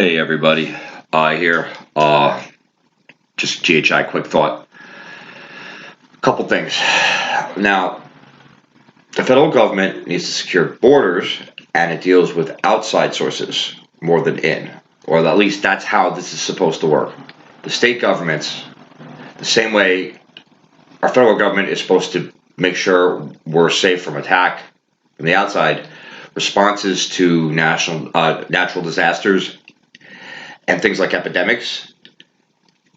Hey everybody, here. Just GHI quick thought. Couple things. Now, the federal government needs to secure borders, and it deals with outside sources more than in, or at least that's how this is supposed to work. The state governments, the same way our federal government is supposed to make sure we're safe from attack from the outside, responses to natural disasters and things like epidemics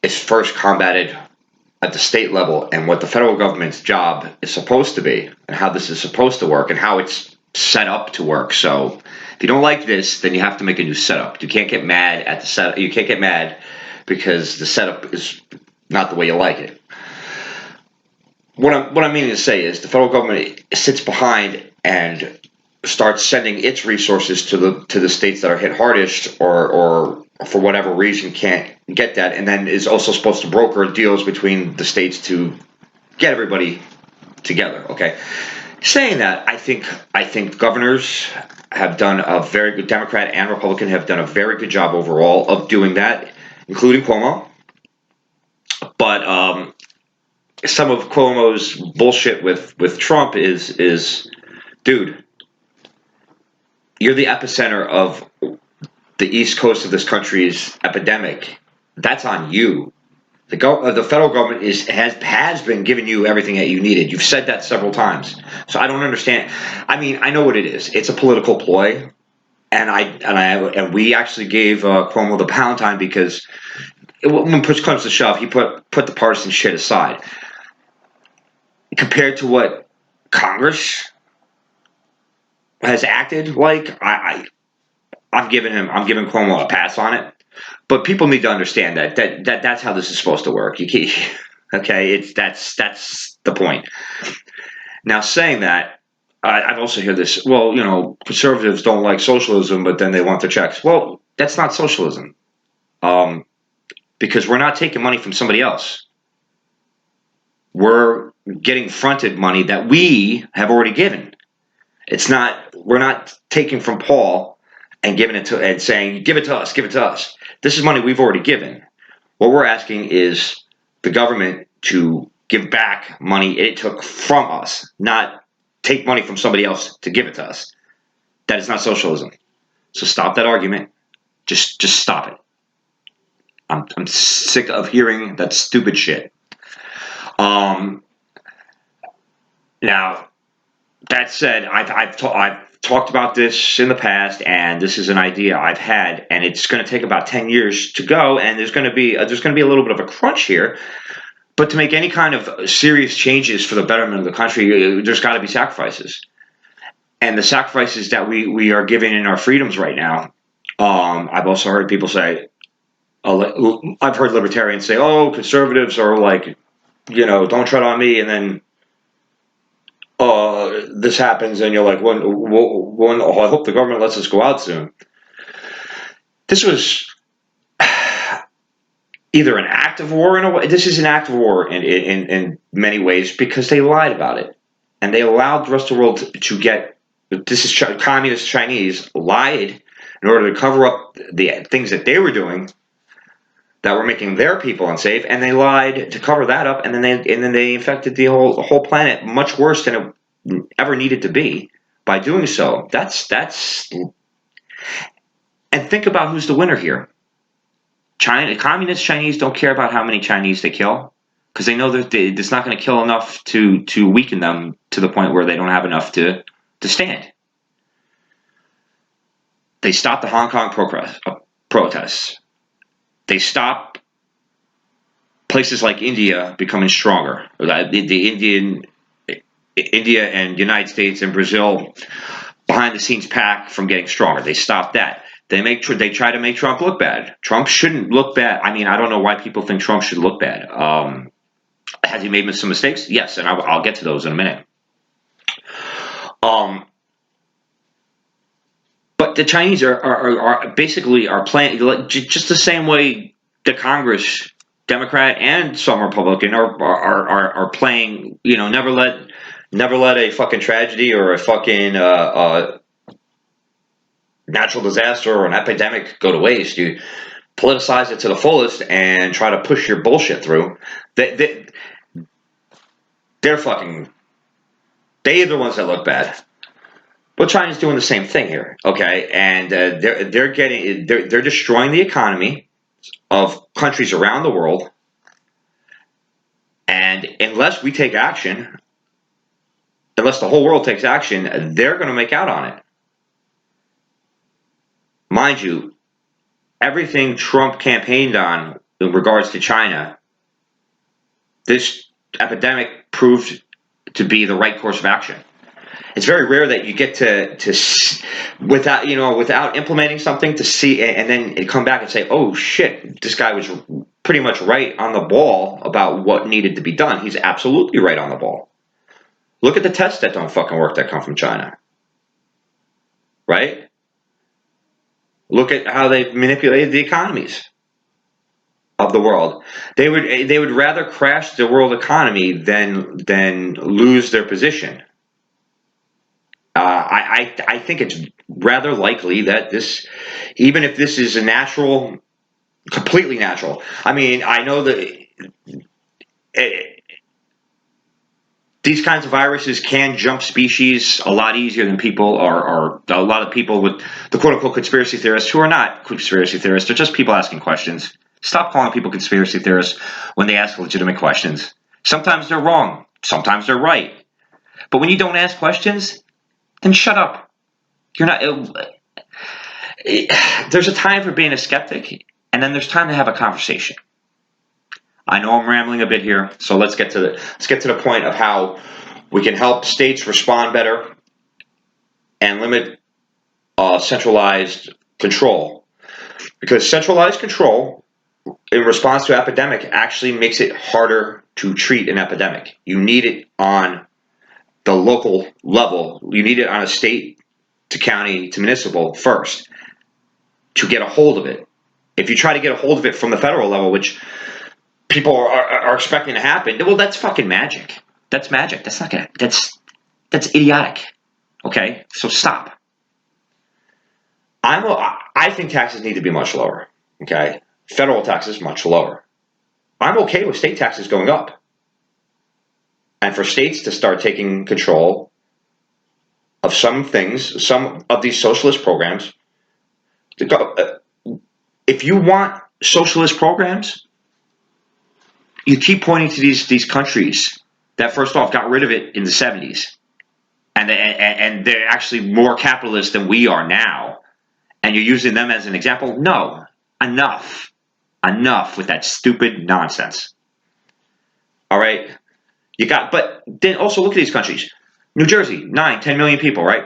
is first combated at the state level, and what the federal government's job is supposed to be and how this is supposed to work and how it's set up to work. So if you don't like this, then you have to make a new setup. You can't get mad at the setup. You can't get mad because the setup is not the way you like it. What I'm meaning to say is the federal government sits behind and starts sending its resources to the states that are hit hardest, or for whatever reason can't get that, and then is also supposed to broker deals between the states to get everybody together. Okay, saying that, I think governors have done a very good, Democrat and Republican have done a very good job overall of doing that, including Cuomo. But some of Cuomo's bullshit with Trump is, dude, you're the epicenter of the east coast of this country's epidemic. That's on you. The federal government has been giving you everything that you needed. You've said that several times. So I don't understand. I mean, I know what it is. It's a political ploy, and we actually gave Cuomo the pound time because when push comes to shove, he put the partisan shit aside. Compared to what Congress has acted like, I'm giving Cuomo a pass on it. But people need to understand that's how this is supposed to work. Okay, that's the point. Now, saying that, I've also heard this. Well, conservatives don't like socialism, but then they want their checks. Well, that's not socialism, because we're not taking money from somebody else. We're getting fronted money that we have already given. We're not taking from Paul and giving it to and saying, give it to us, give it to us. This is money we've already given. What we're asking is the government to give back money it took from us, not take money from somebody else to give it to us. That is not socialism. So stop that argument. Just stop it. I'm sick of hearing that stupid shit. Now, that said, I've talked about this in the past, and this is an idea I've had, and it's going to take about 10 years to go, and there's going to be a little bit of a crunch here. But to make any kind of serious changes for the betterment of the country, there's got to be sacrifices, and the sacrifices that we are giving in our freedoms right now. I've also heard people say, I've heard libertarians say, "Oh, conservatives are like, don't tread on me," and then this happens, and you're like, I hope the government lets us go out soon. This was either an act of war in a way. This is an act of war in many ways because they lied about it, and they allowed the rest of the world to get. This is communist Chinese lied in order to cover up the things that they were doing that were making their people unsafe, and they lied to cover that up, and then they infected the whole planet much worse than it ever needed to be by doing so. That's and think about who's the winner here. Communist Chinese don't care about how many Chinese they kill because they know that it's not going to kill enough to weaken them to the point where they don't have enough to stand. They stopped the Hong Kong protests. They stop places like India becoming stronger. The India and United States and Brazil behind the scenes pack from getting stronger. They stop that. They try to make Trump look bad. Trump shouldn't look bad. I mean, I don't know why people think Trump should look bad. Has he made some mistakes? Yes, and I'll get to those in a minute. But the Chinese are basically playing just the same way the Congress, Democrat and some Republican, are playing. Never let a fucking tragedy or a fucking natural disaster or an epidemic go to waste. You politicize it to the fullest and try to push your bullshit through. They're fucking. They're the ones that look bad. But China's doing the same thing here, okay? And they're destroying the economy of countries around the world. And unless we take action, unless the whole world takes action, they're going to make out on it. Mind you, everything Trump campaigned on in regards to China, this epidemic proved to be the right course of action. It's very rare that you get to without implementing something to see and then come back and say, oh shit, this guy was pretty much right on the ball about what needed to be done. He's absolutely right on the ball. Look at the tests that don't fucking work that come from China. Right? Look at how they've manipulated the economies of the world. They would rather crash the world economy than lose their position. I think it's rather likely that this, even if this is a natural, completely natural. I mean, I know that these kinds of viruses can jump species a lot easier than people or a lot of people with the quote-unquote conspiracy theorists who are not conspiracy theorists. They're just people asking questions. Stop calling people conspiracy theorists when they ask legitimate questions. Sometimes they're wrong. Sometimes they're right. But when you don't ask questions, then shut up. You're not. There's a time for being a skeptic, and then there's time to have a conversation. I know I'm rambling a bit here, so let's get to the point of how we can help states respond better and limit centralized control. Because centralized control in response to an epidemic actually makes it harder to treat an epidemic. You need it on the local level. You need it on a state to county to municipal first to get a hold of it. If you try to get a hold of it from the federal level, which people are expecting to happen, well, that's fucking magic. That's magic. That's not gonna. That's idiotic. Okay, so stop. I think taxes need to be much lower. Okay, federal taxes much lower. I'm okay with state taxes going up, and for states to start taking control of some things, some of these socialist programs. If you want socialist programs, you keep pointing to these countries that first off got rid of it in the 70s, and they're actually more capitalist than we are now, and you're using them as an example. No, enough with that stupid nonsense. All right, but then also look at these countries. New Jersey, 9-10 million people, right?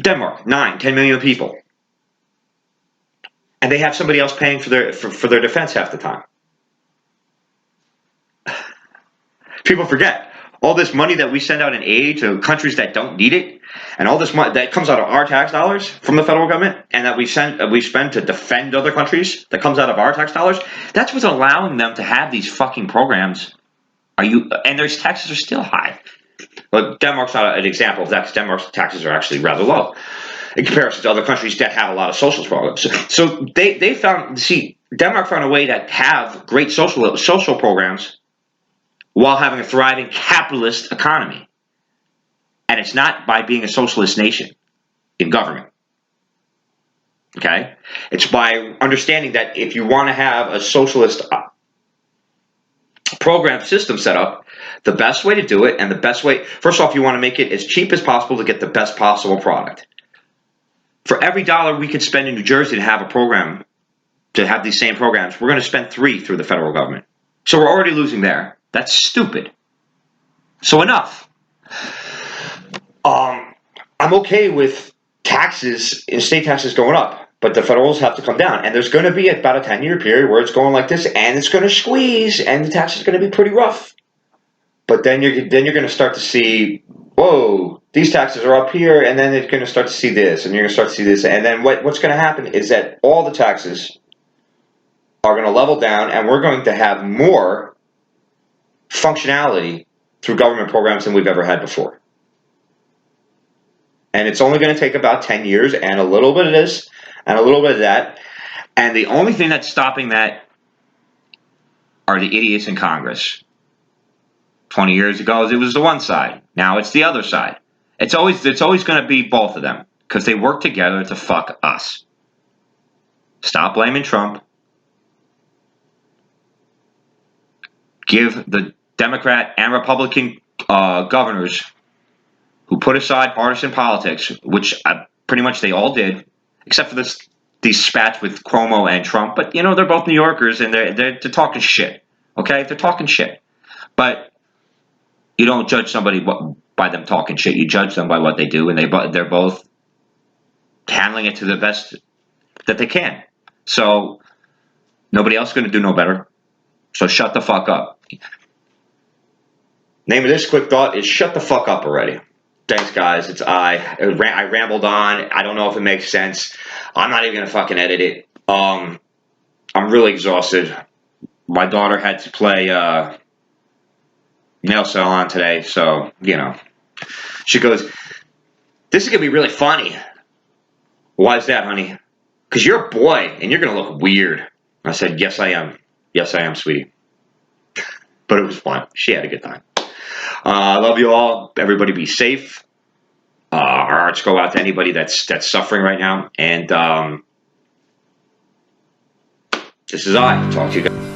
Denmark, 9-10 million people, and they have somebody else paying for their defense half the time. People forget all this money that we send out in aid to countries that don't need it, and all this money that comes out of our tax dollars from the federal government, and that we spend to defend other countries, that comes out of our tax dollars. That's what's allowing them to have these fucking programs. And their taxes are still high. But Denmark's not an example of that, because Denmark's taxes are actually rather low in comparison to other countries that have a lot of socialist programs. So they found, Denmark found a way to have great social programs while having a thriving capitalist economy. And it's not by being a socialist nation in government. Okay? It's by understanding that if you want to have a socialist program system set up, the best way to do it, and the best way, first off, you want to make it as cheap as possible to get the best possible product. For every dollar we could spend in New Jersey to have a program, to have these same programs, we're going to spend 3 through the federal government. So we're already losing there. That's stupid. So enough. I'm okay with taxes, state taxes going up, but the federals have to come down. And there's going to be about a 10-year period where it's going like this, and it's going to squeeze, and the tax is going to be pretty rough. But then you're going to start to see, whoa, these taxes are up here, and then you're going to start to see this, and you're going to start to see this, and then what's going to happen is that all the taxes are going to level down, and we're going to have more functionality through government programs than we've ever had before. And it's only going to take about 10 years and a little bit of this and a little bit of that. And the only thing that's stopping that are the idiots in Congress. 20 years ago, it was the one side. Now it's the other side. It's always going to be both of them because they work together to fuck us. Stop blaming Trump. Give the Democrat and Republican governors who put aside partisan politics, which pretty much they all did, except for these spats with Cuomo and Trump. But you know, they're both New Yorkers and they're talking shit. Okay, they're talking shit. But you don't judge somebody by them talking shit. You judge them by what they do, and they're both handling it to the best that they can. So nobody else is going to do no better. So shut the fuck up. Name of this quick thought is shut the fuck up already. Thanks, guys. It's I rambled on. I don't know if it makes sense. I'm not even going to fucking edit it. I'm really exhausted. My daughter had to play nail salon today, so, you know. She goes, this is going to be really funny. Why is that, honey? Because you're a boy, and you're going to look weird. I said, yes, I am. Yes, I am, sweetie. But it was fun. She had a good time. I love you all. Everybody be safe. Our hearts go out to anybody that's suffering right now. And this is I. Talk to you guys.